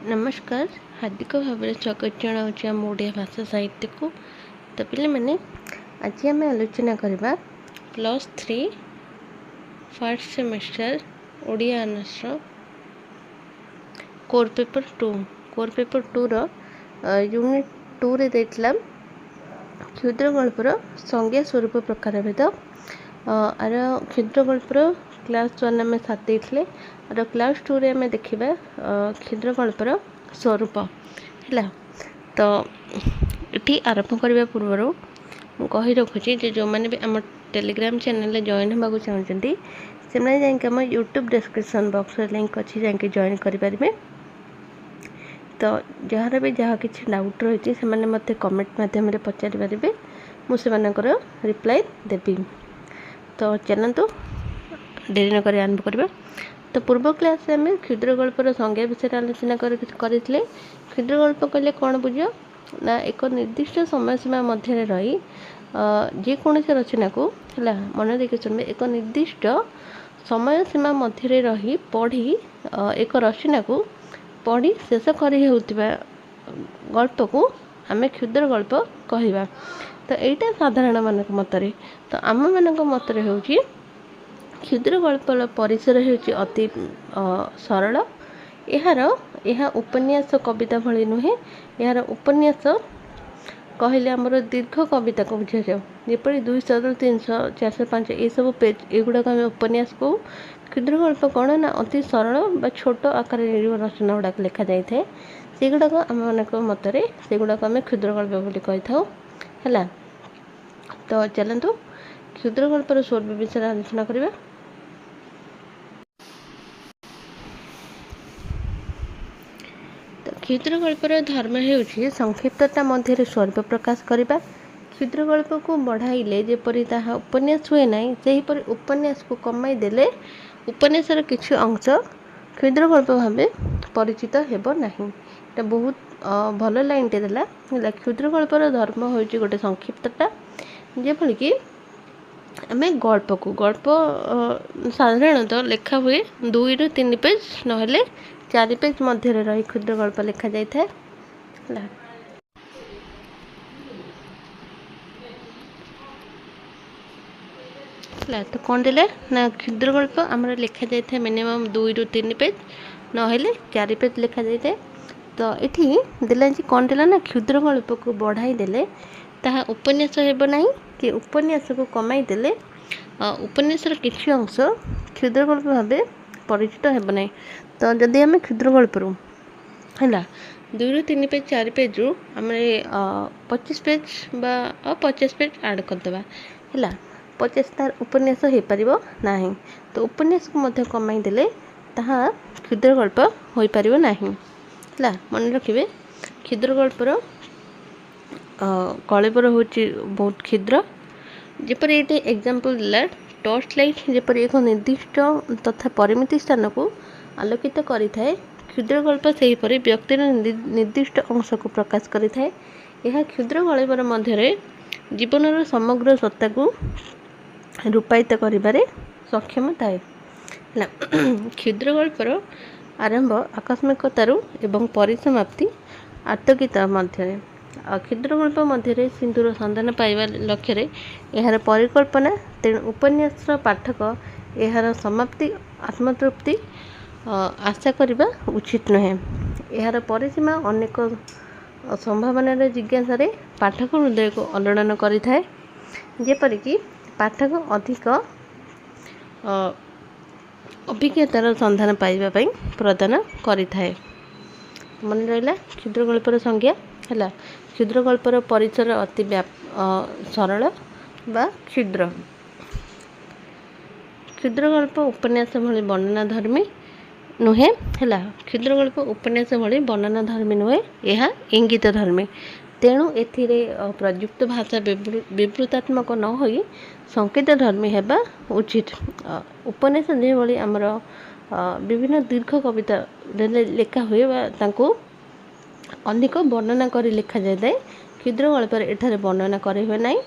नमस्कार हार्दिक भाव स्वागत जनाऊँ आम ओडिया भाषा साहित्य को। तो पे मैंने आज आम आलोचना करवा +3 first semester Odia honours core paper 2 रो यूनिट 2 रे देतला क्षुद्र गल्पर संज्ञा स्वरूप प्रकार भेद आर क्षुद्र गल्पर क्लास 1 आम 7 देते और क्लास 2 रे आम देखा क्षुद्र गल्पर स्वरूप है। तो ये आरंभ करने पूर्व मुझे रखुची जो मैंने भी आम टेलीग्राम चैनल जॉइन होगा चाहते से जाम यूट्यूब डिस्क्रिप्शन बॉक्स लिंक अच्छी जाकि जॉइन करेंगे। तो जार भी जहाँ किसी डाउट रही से मत कमेंट मध्यम पचारि पारे मुझे रिप्लाई देवी। तो चलतु डेरी नक आरंभ करवा। तो पूर्व क्लास आम क्षुद्र गल्पर संज्ञा विषय आलोचना करते क्षुद्र गल्प कहले कौन बुझ ना एक निर्दिष्ट समय सीमा मध्य रही जेकोसी रचना को है मन देखिए सुनबे एक निर्दिष्ट समय सीमा मध्य रही पढ़ी एक रचना को पढ़ी शेष कर गल्प को आम क्षुद्र गल्प कहवा। तो यहाँ साधारण मान मतरे तो आम मान मतरे हूँ क्षुद्र गल्प परिसर होती अति सरल यह उपन्यास कविता भली नुहे यार उपन्यास कहले आमर दीर्घ कविता को बुझा जाओ जपरी 200 300 400 500 ये सब पेज एगुड़ाक आम उपन्यास को क्षुद्र गल्प कौन ना अति सरल छोट आकार रचना गुड़ाक लिखा जाए से गुड़ाक आम मान मतरे से गुड़ाक आम क्षुद्र गल्प बोली कही था है। तो चलतु क्षुद्र गल्पर स्वरूप विषय आलोचना करवा। क्षुद्र गल्पर धर्म होउछि संक्षिप्तता मध्य स्वरूप प्रकाश करने। क्षुद्र गल्प को बढ़ाइले जेपरी ताहा उपन्यास हुए नहीं सेहीपरि उपन्यास को कमाई देले उपन्यासर किछु अंश क्षुद्र गल्प भाव परिचित हेबो नहीं। एटा बहुत भल लाइन टे देला क्षुद्र गल्पर धर्म होउछि गोटे संक्षिप्तता जेपरि कि आम गल्प साधारणतः लेखा हुए 2 ରୁ 3 पेज नहेले 4 पेज मध्य रही क्षुद्र गल्प लिखा जाए। तो कौन देले ना क्षुद्र गल्प आम लिखा जाए मिनिमम 2 ରୁ 3 पेज नहेले 4 पेज लिखा जाए। तो ये देला कौन देला ना क्षुद्र गल्प को बढ़ाई देले ताहा उपन्यास हेबो नहीं कि उपन्यास को कमाई देले उपन्यासर किछि अंश क्षुद्र गल्प भाव परिचित हेबो नहीं। तो जदि आम क्षुद्र गल्पर है 2 ରୁ 3 पेज 4 पेज रु आम 25 पेज बा 50 पेज ऐड करदे है 50 तार उपन्यास हो पार ना। तो उपन्यास को मध्य कमाई देले ताहा क्षुद्र गल्प हो पार ना है। मन रखिए क्षुद्र गल्पर कलेबर हूँ बहुत क्षुद्र जपरी ये एग्जांपल दिला टॉर्च लाइट जपरी एक निर्दिष्ट तथा परिमित स्थान को आलोकित करें क्षुद्र गल्प से ही व्यक्तिर निर्दिष्ट अंश को प्रकाश करें। यह क्षुद्र गल्पर मध्य जीवन समग्र सत्ता को रूपायित करिबारे सक्षम थाए। क्षुद्र गल्पर आरंभ आकस्मिकतारू एवं परिसमाप्ति आत्मगीता मध्य क्षुद्र गल्प मध्य सिंधुर सन्धान पाइबा लक्ष्य यार परिकल्पना तेणु उपन्यास पाठक यार समाप्ति आत्मतृप्ति आशा करने उचित नुहे। यार परिसीमा अनेक संभावनार जिज्ञासा पाठक हृदय को अलड़न करें जेपरिक पाठक अधिक अभिज्ञतार सन्धान पाइबापी प्रदान करें। मन रहा क्षुद्र गल्पर संज्ञा है क्षुद्र गल्पर परिसर अति सरल बा क्षुद्र क्षुद्र गल्प उपन्यास भली वर्णना धर्मी नुहे है क्षुद्र गल्प उपन्यास भली वर्णना धर्मी नुहे यह इंगित धर्मी तेणु एथिरे प्रयुक्त भाषा विवृतात्मक न होई संकेत धर्मी हेबा उचित। उपन्यास जे भली आमर विभिन्न दीर्घ कविता लेखा हुए तांको अधिक वर्णना कर लिखा जाए क्षुद्र गल्पर एठारे वर्णना करे हुए नहीं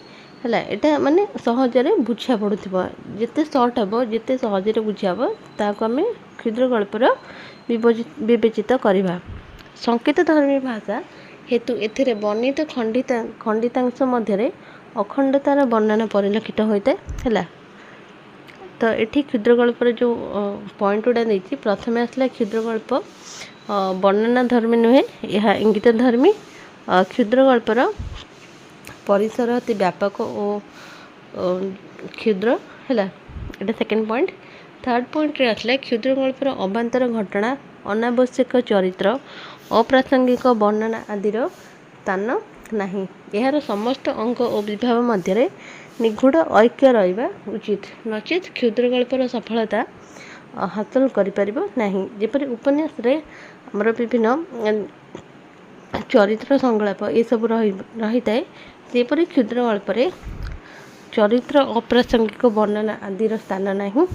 है। यहाँ माने सहजरे बुझा पड़ुथिबो जिते सर्ट हे जिते सहजरे बुझा हे ताको आम क्षुद्र गल्पर विवेचित करवा। संकेत धर्मी भाषा हेतु एथिरे वर्णित खंडितांश मध्य अखंडतार वर्णना परिलक्षित होता है। तो ये क्षुद्रगल्पर जो पॉइंट गुड़ा नहीं प्रथम आसला क्षुद्रगल्प वर्णना धर्मी नुहे यह इंगित धर्मी क्षुद्रगल्पर परिसर अति व्यापक और क्षुद्र है। ये सेकेंड पॉइंट। थर्ड पॉइंट रे आसला क्षुद्रगल्पर अभांतर घटना अनावश्यक चरित्र अप्रासंगिक वर्णना आदिर स्थान नहीं। यार समस्त अंक और विभाग मध्य निगूढ़ ऐक्य रहिबा उचित नचेत क्षुद्रगल्पर सफलता हासिल करिपारिबो नाही। जेपरि उपन्यास रे हमर विभिन्न चरित्र संलाप ये सब रही थाए सेपरि क्षुद्रगल्पर चरित्र अप्रासंगिक वर्णना आदिर स्थान नहीं।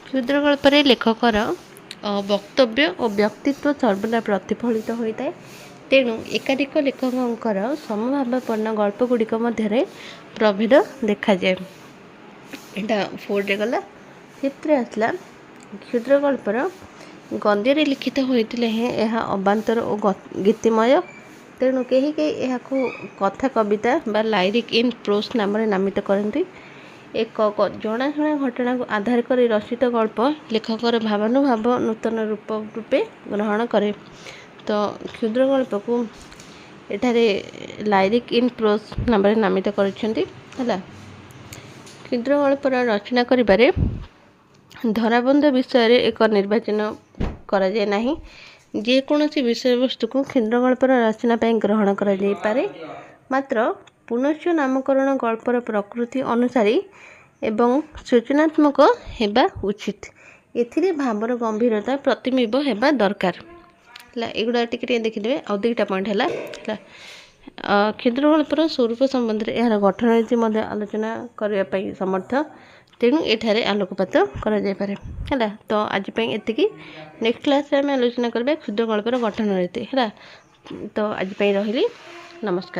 क्षुद्रगल्पर लेखकर वक्तव्य और व्यक्तित्व सर्वदा प्रतिफलित होता है। तेणु एकाधिक लेखकर समभावपूर्ण गल्प गुड़िक मध्य प्रभेद देखा जाए। यहाँ फोर्थ गला। फिफ्थ आसला क्षुद्रगल्पर गद्य लिखित होते हैं यह अभांतर और गीतिमय। तेणु कहीं कहीं कथा कविता बा लाइरिक इन प्रोस नाम नामित करती। एक जनाशुना घटना को आधार कर रचित गल्प लेखकर भावानुभाव नूतन रूप रूपे ग्रहण करे। तो क्षुद्रगल्प को एठारे लाइरिक इन प्रोस नाम नामित करछंती हला। क्षुद्रगल्पर रचना करिबारे धराबंध विषय रे एक निर्वाचन करा जाय नाही। जेकोसी विषय वस्तु को क्षुद्रगल्पर रचना पर ग्रहण करा जाय पारे। मात्र पुनश्च नामकरण गल्पर प्रकृति अनुसारी एवं सूचनात्मक हेबा उचित। एथिरे भावर गंभीरता प्रतिबिंब हेबा दरकार। एगुड़ा टिके देखिदेवे आउ दुईटा पॉइंट है। क्षुद्रगल्पर स्वरूप संबंध में यार गठन रीति आलोचना करने समर्थ। तेणु एठारे आलोकपात करा जाय पारे है। तो आज एतिकी नेक्स्ट क्लास में आम आलोचना करबा क्षुद्रगल्पर गठन रीति है। तो आज रही नमस्कार।